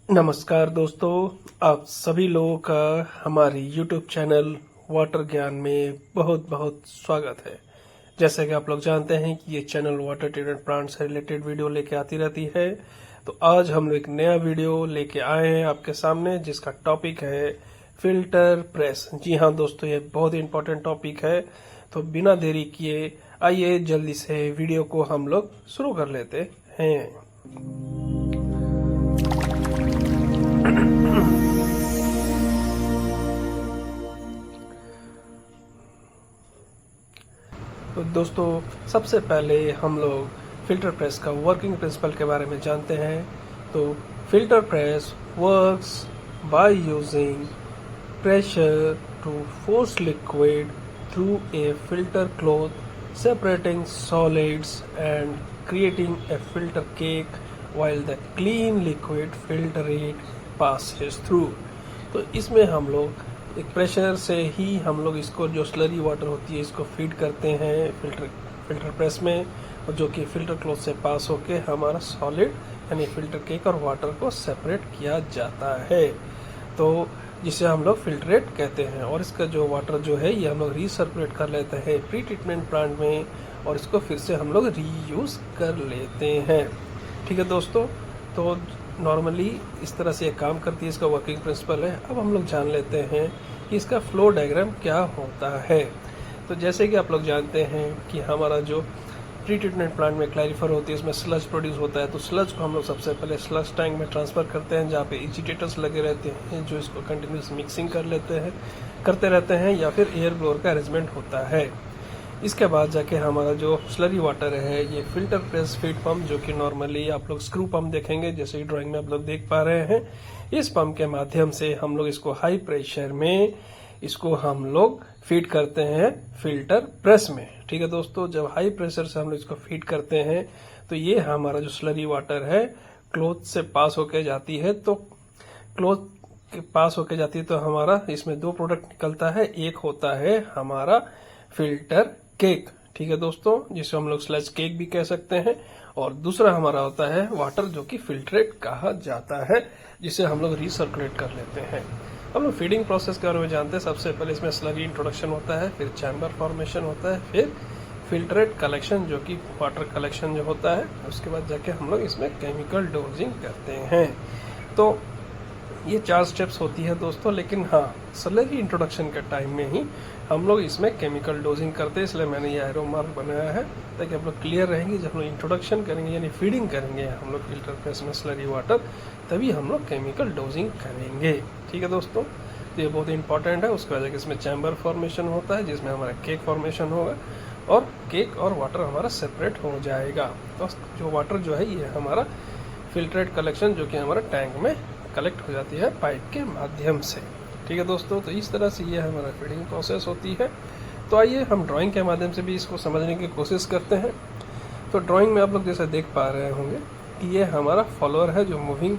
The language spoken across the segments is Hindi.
नमस्कार दोस्तों, आप सभी लोगों का हमारे YouTube चैनल वाटर ज्ञान में बहुत बहुत स्वागत है। जैसे कि आप लोग जानते हैं कि ये चैनल वाटर ट्रीटमेंट प्लांट से रिलेटेड वीडियो लेके आती रहती है। तो आज हम लोग एक नया वीडियो लेके आए हैं आपके सामने, जिसका टॉपिक है फिल्टर प्रेस। जी हाँ दोस्तों, ये बहुत ही इंपॉर्टेंट टॉपिक है। तो बिना देरी किए आइए जल्दी से वीडियो को हम लोग शुरू कर लेते हैं। तो दोस्तों, सबसे पहले हम लोग फिल्टर प्रेस का वर्किंग प्रिंसिपल के बारे में जानते हैं। तो filter press works by using pressure to force liquid through a filter cloth separating solids and creating a filter cake while the clean liquid filter rate passes through। तो इसमें हम लोग एक प्रेशर से ही हम लोग इसको जो स्लरी वाटर होती है इसको फीड करते हैं फिल्टर प्रेस में, और जो कि फिल्टर क्लॉथ से पास होके हमारा सॉलिड यानी फिल्टर केक और वाटर को सेपरेट किया जाता है, तो जिसे हम लोग फिल्ट्रेट कहते हैं। और इसका जो वाटर जो है ये हम लोग रीसर्कुलेट कर लेते हैं प्री ट्रीटमेंट प्लांट में, और इसको फिर से हम लोग रीयूज कर लेते हैं। ठीक है दोस्तों, तो नॉर्मली इस तरह से एक काम करती है, इसका वर्किंग प्रिंसिपल है। अब हम लोग जान लेते हैं कि इसका फ्लो डायग्राम क्या होता है। तो जैसे कि आप लोग जानते हैं कि हमारा जो प्री ट्रीटमेंट प्लांट में क्लैरिफर होती है, उसमें स्लज प्रोड्यूस होता है। तो स्लज को हम लोग सबसे पहले स्लज टैंक में ट्रांसफर करते हैं, जहाँ पे एजिटेटर्स लगे रहते हैं जो इसको कंटिन्यूस मिक्सिंग करते रहते हैं, या फिर एयर ब्लोअर का अरेंजमेंट होता है। इसके बाद जाके हमारा जो स्लरी वाटर है ये फिल्टर प्रेस फीड पंप, जो कि नॉर्मली आप लोग स्क्रू पंप देखेंगे, जैसे ड्राइंग में आप लोग देख पा रहे हैं। इस पंप के माध्यम से हम लोग इसको हाई प्रेशर में इसको हम लोग फीड करते हैं फिल्टर प्रेस में। ठीक है दोस्तों, जब हाई प्रेशर से हम लोग इसको फीड करते हैं तो ये हमारा जो स्लरी वाटर है क्लॉथ से पास होके जाती है। तो क्लॉथ के पास होके जाती है तो हमारा इसमें दो प्रोडक्ट निकलता है। एक होता है हमारा फिल्टर केक, ठीक है दोस्तों, जिसे हम लोग स्लज केक भी कह सकते हैं, और दूसरा हमारा होता है वाटर, जो कि फिल्ट्रेट कहा जाता है, जिसे हम लोग रिसर्कुलेट कर लेते हैं। हम लोग फीडिंग प्रोसेस के बारे में जानते हैं। सबसे पहले इसमें स्लरी इंट्रोडक्शन होता है, फिर चैम्बर फॉर्मेशन होता है, फिर फिल्ट्रेट कलेक्शन जो कि वाटर कलेक्शन जो होता है, उसके बाद जाके हम लोग इसमें केमिकल डोजिंग करते हैं। तो ये 4 स्टेप्स होती है दोस्तों, लेकिन हाँ, स्लरी इंट्रोडक्शन के टाइम में ही हम लोग इसमें केमिकल डोजिंग करते हैं, इसलिए मैंने ये एरो मार्क बनाया है ताकि आप लोग क्लियर रहेंगे। जब हम लोग इंट्रोडक्शन करेंगे यानी फीडिंग करेंगे हम लोग फिल्टर प्रेस में स्लरी वाटर, तभी हम लोग केमिकल डोजिंग करेंगे। ठीक है दोस्तों, तो ये बहुत इंपॉर्टेंट है। उसके बाद इसमें चैम्बर फॉर्मेशन होता है, जिसमें हमारा केक फॉर्मेशन होगा, और केक और वाटर हमारा सेपरेट हो जाएगा। तो जो वाटर जो है ये हमारा फिल्ट्रेट कलेक्शन, जो कि हमारा टैंक में कलेक्ट हो जाती है पाइप के माध्यम से। ठीक है दोस्तों, तो इस तरह से ये हमारा फीडिंग प्रोसेस होती है। तो आइए हम ड्राइंग के माध्यम से भी इसको समझने की कोशिश करते हैं। तो ड्राइंग में आप लोग जैसे देख पा रहे होंगे कि ये हमारा फॉलोअर है जो मूविंग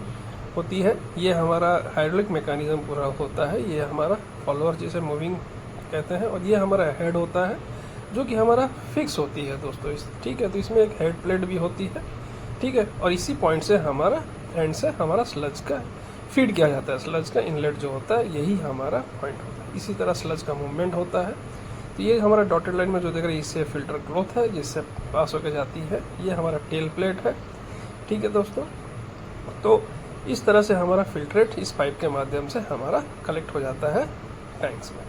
होती है। ये हमारा हाइड्रोलिक मैकेनिज्म पूरा होता है, ये हमारा फॉलोअर जिसे मूविंग कहते हैं, और ये हमारा हेड होता है जो कि हमारा फिक्स होती है दोस्तों। ठीक है, तो इसमें एक हेड प्लेट भी होती है। ठीक है, और इसी पॉइंट से हमारा एंड से हमारा स्लज का फीड किया जाता है। स्लज का इनलेट जो होता है यही हमारा पॉइंट होता है। इसी तरह स्लज का मूवमेंट होता है। तो ये हमारा डॉटेड लाइन में जो देख रहे हैं इससे फिल्टर क्लॉथ है, जिससे पास होकर जाती है। ये हमारा टेल प्लेट है। ठीक है दोस्तों, तो इस तरह से हमारा फिल्ट्रेट इस पाइप के माध्यम से हमारा कलेक्ट हो जाता है टैंक्स में।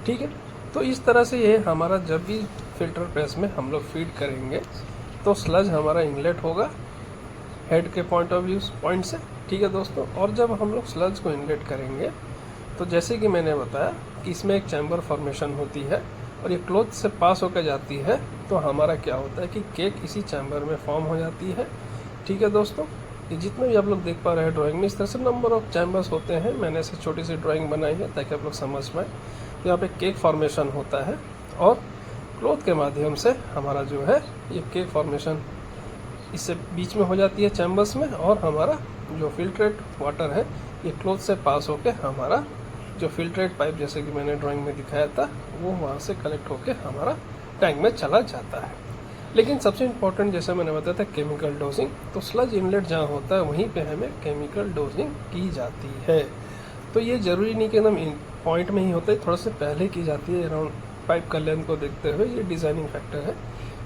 ठीक है, तो इस तरह से ये हमारा जब भी फिल्टर प्रेस में हम लोग फीड करेंगे तो स्लज हमारा इनलेट होगा हेड के पॉइंट से। ठीक है दोस्तों, और जब हम लोग स्लज को इनलेट करेंगे तो जैसे कि मैंने बताया कि इसमें एक चैम्बर फॉर्मेशन होती है और ये क्लॉथ से पास होकर जाती है, तो हमारा क्या होता है कि केक इसी चैम्बर में फॉर्म हो जाती है। ठीक है दोस्तों, ये जितने भी आप लोग देख पा रहे हैं ड्राइंग में, इस तरह से नंबर ऑफ चैम्बर्स होते हैं। मैंने ऐसे छोटी सी ड्राइंग बनाई है ताकि आप लोग समझ पाएँ। तो यहाँ पे केक फॉर्मेशन होता है और क्लॉथ के माध्यम से हमारा जो है ये केक फॉर्मेशन इससे बीच में हो जाती है चैम्बर्स में, और हमारा जो फिल्ट्रेट वाटर है ये क्लॉथ से पास होके हमारा जो फिल्ट्रेट पाइप, जैसे कि मैंने ड्राइंग में दिखाया था, वो वहाँ से कलेक्ट होके हमारा टैंक में चला जाता है। लेकिन सबसे इम्पोर्टेंट जैसे मैंने बताया था केमिकल डोजिंग, तो स्लज इनलेट जहाँ होता है वहीं पे हमें केमिकल डोजिंग की जाती है। तो ये ज़रूरी नहीं कि एकदम पॉइंट में ही होता है, थोड़ा सा पहले की जाती है अराउंड पाइप का लेंथ को देखते हुए, ये डिज़ाइनिंग फैक्टर है।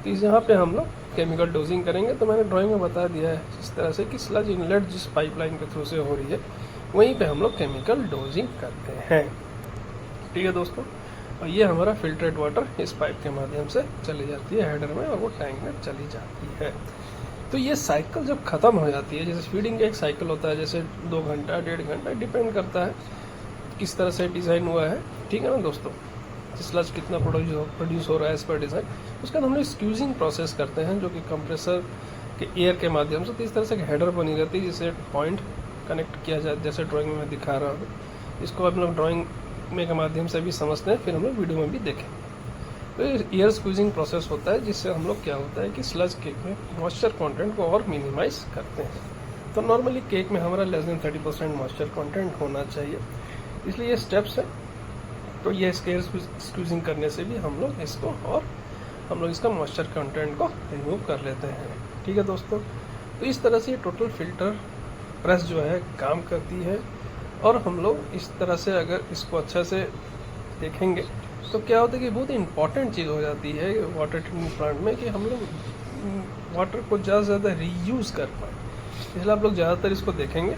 तो इस यहाँ पे हम लोग केमिकल डोजिंग करेंगे। तो मैंने ड्राइंग में बता दिया है इस तरह से कि स्लज इनलेट जिस पाइपलाइन के थ्रू से हो रही है वहीं पे हम लोग केमिकल डोजिंग करते हैं। ठीक है दोस्तों, और ये हमारा फिल्टरेड वाटर इस पाइप के माध्यम से चली जाती है हेडर में और वो टैंक में चली जाती है। तो ये साइकिल जब ख़त्म हो जाती है, जैसे फीडिंग का एक साइकिल होता है, जैसे 2 घंटा 1.5 घंटा, डिपेंड करता है किस तरह से डिज़ाइन हुआ है। ठीक है ना दोस्तों, स्लज कितना प्रोड्यूस हो रहा है इस पर डिज़ाइन। उसके बाद हम लोग स्क्यूजिंग प्रोसेस करते हैं जो कि कंप्रेसर के एयर के माध्यम से। तो इस तरह से हेडर बनी रहती है जिसे पॉइंट कनेक्ट किया जाए, जैसे ड्राइंग में दिखा रहा हूँ। इसको हम लोग ड्राइंग में के माध्यम से भी समझते हैं, फिर हम लोग वीडियो में भी देखें। तो एयर स्क्वीजिंग प्रोसेस होता है जिससे हम लोग क्या होता है कि स्लज केक में मॉइस्चर कंटेंट को और मिनिमाइज करते हैं। तो नॉर्मली केक में हमारा लेस देन 30% मॉइस्चर कंटेंट होना चाहिए, इसलिए ये स्टेप्स है। तो ये एयर स्क्वीजिंग करने से भी हम लोग इसको और हम लोग इसका मॉइस्चर कंटेंट को रिमूव कर लेते हैं। ठीक है दोस्तों, तो इस तरह से ये टोटल फिल्टर प्रेस जो है काम करती है। और हम लोग इस तरह से अगर इसको अच्छा से देखेंगे तो क्या होता है कि बहुत इंपॉर्टेंट चीज़ हो जाती है वाटर ट्रीटमेंट प्लांट में कि हम लोग वाटर को ज़्यादा से ज़्यादा रीयूज़ कर पाएँ, इसलिए आप लोग ज़्यादातर इसको देखेंगे।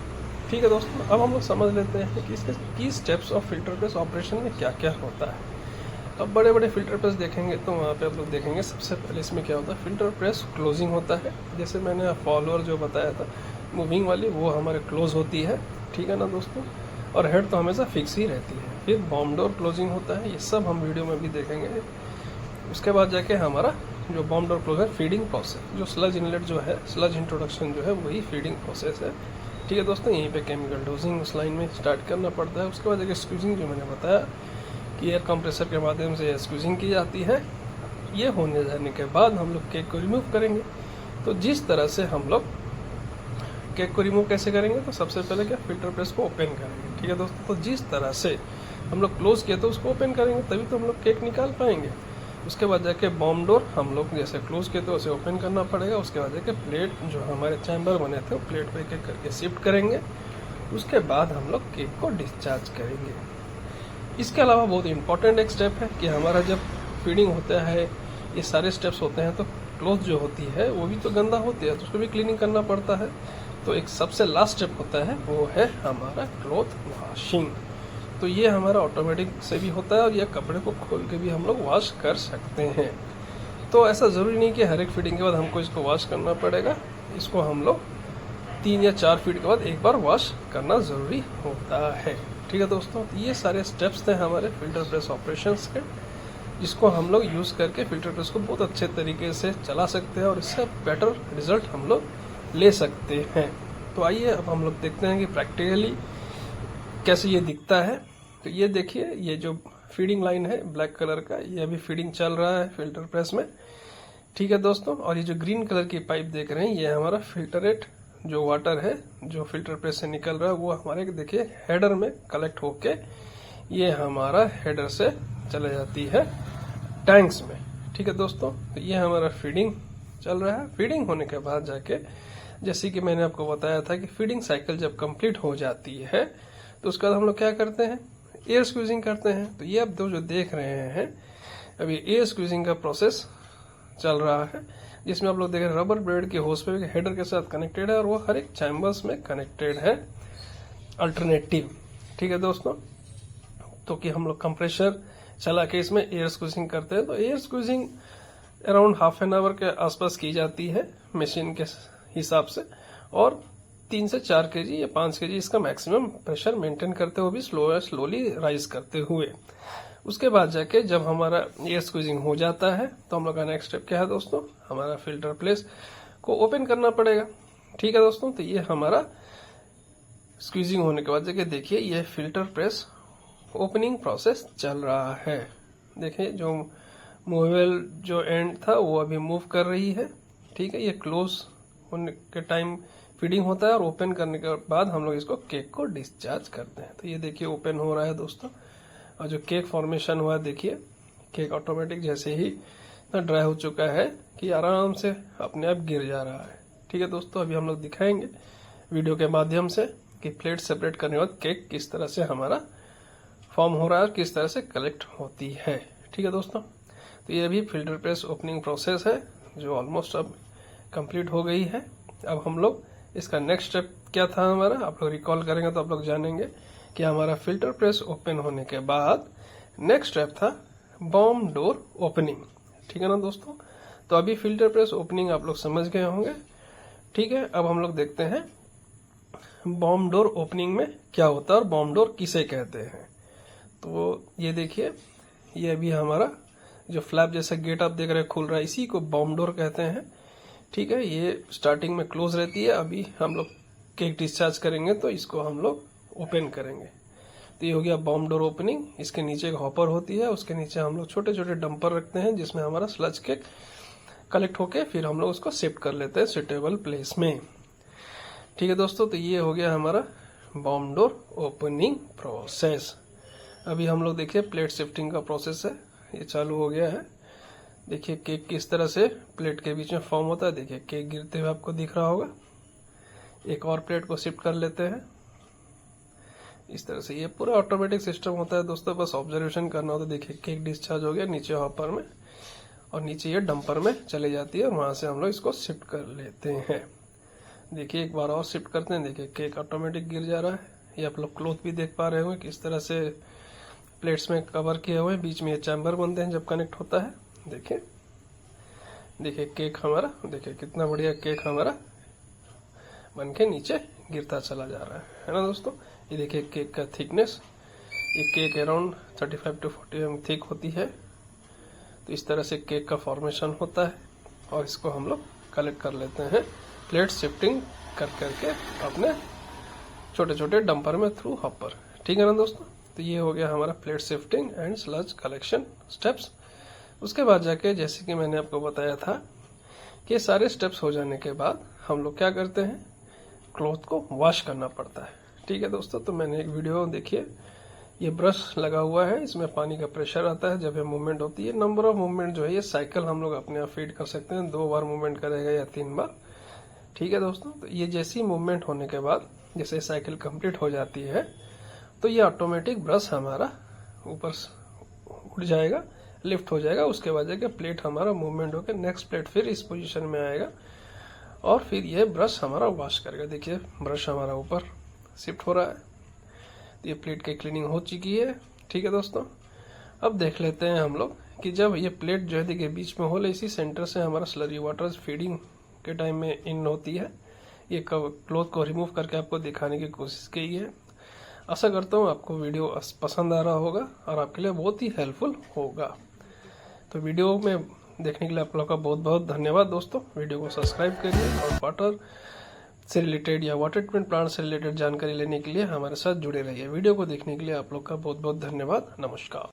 ठीक है दोस्तों, अब हम लोग समझ लेते हैं कि इसके की steps of filter press operation में क्या क्या होता है। अब बड़े बड़े फिल्टर प्रेस देखेंगे तो वहाँ पे आप लोग देखेंगे सबसे पहले इसमें क्या होता है, फिल्टर प्रेस क्लोजिंग होता है। जैसे मैंने फॉलोअर जो बताया था मूविंग वाली, वो हमारे क्लोज होती है। ठीक है ना दोस्तों, और हेड तो हमेशा फिक्स ही रहती है। फिर बॉम्ब डोर क्लोजिंग होता है, ये सब हम वीडियो में भी देखेंगे। उसके बाद जाके हमारा जो बॉम्ब डोर क्लोज है फीडिंग प्रोसेस, जो स्लज इनलेट जो है, स्लज इंट्रोडक्शन जो है वही फीडिंग प्रोसेस है। ठीक है दोस्तों, यहीं पे केमिकल डोजिंग उस लाइन में स्टार्ट करना पड़ता है। उसके बाद जाके स्क्वीजिंग जो मैंने बताया कि एयर कंप्रेसर के माध्यम से स्क्वीजिंग की जाती है। ये होने जाने के बाद हम लोग केक को रिमूव करेंगे। तो जिस तरह से हम लोग केक को रिमूव कैसे करेंगे, तो सबसे पहले क्या फिल्टर प्रेस को ओपन करेंगे। ठीक है दोस्तों, तो जिस तरह से हम लोग क्लोज किए तो उसको ओपन करेंगे, तभी तो हम लोग केक निकाल पाएंगे। उसके बाद जाके बॉम्ब डोर हम लोग जैसे क्लोज किए तो उसे ओपन करना पड़ेगा। उसके बाद जाके प्लेट जो हमारे चैम्बर बने थे वो प्लेट पे एक एक करके शिफ्ट करेंगे। उसके बाद हम लोग केक को डिस्चार्ज करेंगे। इसके अलावा बहुत इंपॉर्टेंट एक स्टेप है कि हमारा जब फीडिंग होता है, ये सारे स्टेप्स होते हैं, तो क्लोथ जो होती है वो भी तो गंदा होती है, तो उसको भी क्लीनिंग करना पड़ता है। तो एक सबसे लास्ट स्टेप होता है वो है हमारा क्लॉथ वॉशिंग। तो ये हमारा ऑटोमेटिक से भी होता है और ये कपड़े को खोल के भी हम लोग वॉश कर सकते हैं। तो ऐसा ज़रूरी नहीं कि हर एक फीडिंग के बाद हमको इसको वॉश करना पड़ेगा। इसको हम लोग 3 या 4 फीड के बाद एक बार वॉश करना ज़रूरी होता है। ठीक है दोस्तों, तो ये सारे स्टेप्स थे हमारे फिल्टर प्रेस ऑपरेशंस के, जिसको हम लोग यूज़ करके फिल्टर प्रेस को बहुत अच्छे तरीके से चला सकते हैं और इससे बेटर रिजल्ट हम लोग ले सकते हैं। तो आइए अब हम लोग देखते हैं कि प्रैक्टिकली कैसे ये दिखता है। तो ये देखिए, ये जो फीडिंग लाइन है ब्लैक कलर का, ये अभी फीडिंग चल रहा है फिल्टर प्रेस में। ठीक है दोस्तों, और ये जो ग्रीन कलर की पाइप देख रहे हैं, ये हमारा फिल्टरेट जो वाटर है जो फिल्टर प्रेस से निकल रहा है, वो हमारे देखिए हेडर में कलेक्ट होके ये हमारा हेडर से चले जाती है टैंक्स में। ठीक है दोस्तों, तो ये हमारा फीडिंग चल रहा है। फीडिंग होने के बाद जाके, जैसे कि मैंने आपको बताया था कि फीडिंग साइकिल जब कंप्लीट हो जाती है तो उसके बाद हम लोग क्या करते हैं, एयर स्क्वीजिंग करते हैं। तो ये आप जो देख रहे हैं, अभी एयर स्क्वीजिंग का प्रोसेस चल रहा है, जिसमें आप लोग देख रहे हैं रबर ब्लेड के होस पे हेडर के साथ कनेक्टेड है और वो हर एक चैम्बर्स में कनेक्टेड है अल्टरनेटिव। ठीक है दोस्तों, तो कि हम लोग कंप्रेशर चला के इसमें एयर स्क्वीजिंग करते हैं। तो air squeezing around half an hour के आसपास की जाती है मशीन के हिसाब से, और 3 से 4 केजी या 5 केजी इसका मैक्सिमम प्रेशर मेंटेन करते हुए भी स्लोली राइज करते हुए। उसके बाद जाके जब हमारा एयर स्क्वीजिंग हो जाता है तो हम लोग का नेक्स्ट स्टेप क्या है दोस्तों, हमारा फिल्टर प्रेस को ओपन करना पड़ेगा। ठीक है दोस्तों, तो ये हमारा स्क्वीजिंग होने के बाद जाके देखिए ये फिल्टर प्रेस ओपनिंग प्रोसेस चल रहा है। देखिए जो मूवेबल जो एंड था वो अभी मूव कर रही है। ठीक है, ये क्लोज होने के टाइम फीडिंग होता है और ओपन करने के बाद हम लोग इसको केक को डिस्चार्ज करते हैं। तो ये देखिए ओपन हो रहा है दोस्तों, और जो केक फॉर्मेशन हुआ देखिए, केक ऑटोमेटिक जैसे ही इतना ड्राई हो चुका है कि आराम से अपने आप गिर जा रहा है। ठीक है दोस्तों, अभी हम लोग दिखाएंगे वीडियो के माध्यम से कि प्लेट सेपरेट करने के बाद केक किस तरह से हमारा फॉर्म हो रहा है और किस तरह से कलेक्ट होती है। ठीक है दोस्तों, तो ये भी फिल्टर प्रेस ओपनिंग प्रोसेस है जो ऑलमोस्ट अब कंप्लीट हो गई है। अब हम लोग इसका नेक्स्ट स्टेप क्या था हमारा, आप लोग रिकॉल करेंगे तो आप लोग जानेंगे कि हमारा फिल्टर प्रेस ओपन होने के बाद नेक्स्ट स्टेप था बॉम्ब डोर ओपनिंग। ठीक है ना दोस्तों, तो अभी फिल्टर प्रेस ओपनिंग आप लोग समझ गए होंगे। ठीक है, अब हम लोग देखते हैं बॉम्ब डोर ओपनिंग में क्या होता है और बॉम्ब डोर किसे कहते हैं। तो ये देखिए, ये अभी हमारा जो फ्लैप जैसा गेट आप देख रहे हैं खुल रहा है, इसी को बॉम्ब डोर कहते हैं। ठीक है, ये स्टार्टिंग में क्लोज रहती है। अभी हम लोग केक डिस्चार्ज करेंगे तो इसको हम लोग ओपन करेंगे। तो ये हो गया बॉम्ब डोर ओपनिंग। इसके नीचे एक हॉपर होती है, उसके नीचे हम लोग छोटे छोटे डंपर रखते हैं जिसमें हमारा स्लज केक कलेक्ट होके फिर हम लोग उसको शिफ्ट कर लेते हैं सुटेबल प्लेस में। ठीक है दोस्तों, तो ये हो गया हमारा बॉम्ब डोर ओपनिंग प्रोसेस। अभी हम लोग देखिए प्लेट शिफ्टिंग का प्रोसेस है, ये चालू हो गया है। देखिए केक किस तरह से प्लेट के बीच में फॉर्म होता है। देखिए केक गिरते हुए आपको दिख रहा होगा। एक और प्लेट को शिफ्ट कर लेते हैं इस तरह से। ये पूरा ऑटोमेटिक सिस्टम होता है दोस्तों, बस ऑब्जर्वेशन करना होता है। देखिए केक डिस्चार्ज हो गया नीचे हॉपर में और नीचे ये डंपर में चले जाती है और वहां से हम लोग इसको शिफ्ट कर लेते हैं। देखिए एक बार और शिफ्ट करते हैं। देखिए केक ऑटोमेटिक गिर जा रहा है। ये आप लोग क्लॉथ भी देख पा रहे होंगे किस तरह से प्लेट्स में कवर किए हुए हैं। बीच में ये चैम्बर बनते हैं जब कनेक्ट होता है। देखिए देखिए केक हमारा, देखिए कितना बढ़िया केक हमारा बनके नीचे गिरता चला जा रहा है ना दोस्तों। ये देखिए केक का थिकनेस, ये cake around 35 to 40 mm thick होती है। तो इस तरह से केक का फॉर्मेशन होता है और इसको हम लोग कलेक्ट कर लेते हैं प्लेट शिफ्टिंग कर करके अपने छोटे छोटे डंपर में थ्रू हॉपर। ठीक है ना दोस्तों, तो ये हो गया हमारा plate shifting and sludge collection steps. उसके बाद जाके जैसे कि मैंने आपको बताया था कि सारे स्टेप्स हो जाने के बाद हम लोग क्या करते हैं, क्लॉथ को वॉश करना पड़ता है। ठीक है दोस्तों, तो मैंने एक वीडियो देखिए, ये ब्रश लगा हुआ है, इसमें पानी का प्रेशर आता है जब ये मूवमेंट होती है। नंबर ऑफ मूवमेंट जो है ये साइकिल हम लोग अपने आप फीड कर सकते हैं, 2 बार मूवमेंट करेगा या 3 बार। ठीक है दोस्तों, तो ये जैसी मूवमेंट होने के बाद जैसे साइकिल कंप्लीट हो जाती है तो ये ऑटोमेटिक ब्रश हमारा ऊपर उठ जाएगा, लिफ्ट हो जाएगा। उसके बाद जाके प्लेट हमारा मूवमेंट होकर नेक्स्ट प्लेट फिर इस पोजीशन में आएगा और फिर ये ब्रश हमारा वॉश करेगा। देखिए ब्रश हमारा ऊपर शिफ्ट हो रहा है। तो ये प्लेट की क्लीनिंग हो चुकी है। ठीक है दोस्तों, अब देख लेते हैं हम लोग कि जब ये प्लेट जो है देखिए बीच में होल, इसी सेंटर से हमारा स्लरी वाटर फीडिंग के टाइम में इन होती है। ये क्लॉथ को रिमूव करके आपको दिखाने की कोशिश की है। आशा करता हूँ आपको वीडियो पसंद आ रहा होगा और आपके लिए बहुत ही हेल्पफुल होगा। तो वीडियो में देखने के लिए आप लोग का बहुत बहुत धन्यवाद दोस्तों। वीडियो को सब्सक्राइब करिए और वाटर से रिलेटेड या वाटर ट्रीटमेंट प्लांट से रिलेटेड जानकारी लेने के लिए हमारे साथ जुड़े रहिए। वीडियो को देखने के लिए आप लोग का बहुत बहुत धन्यवाद। नमस्कार।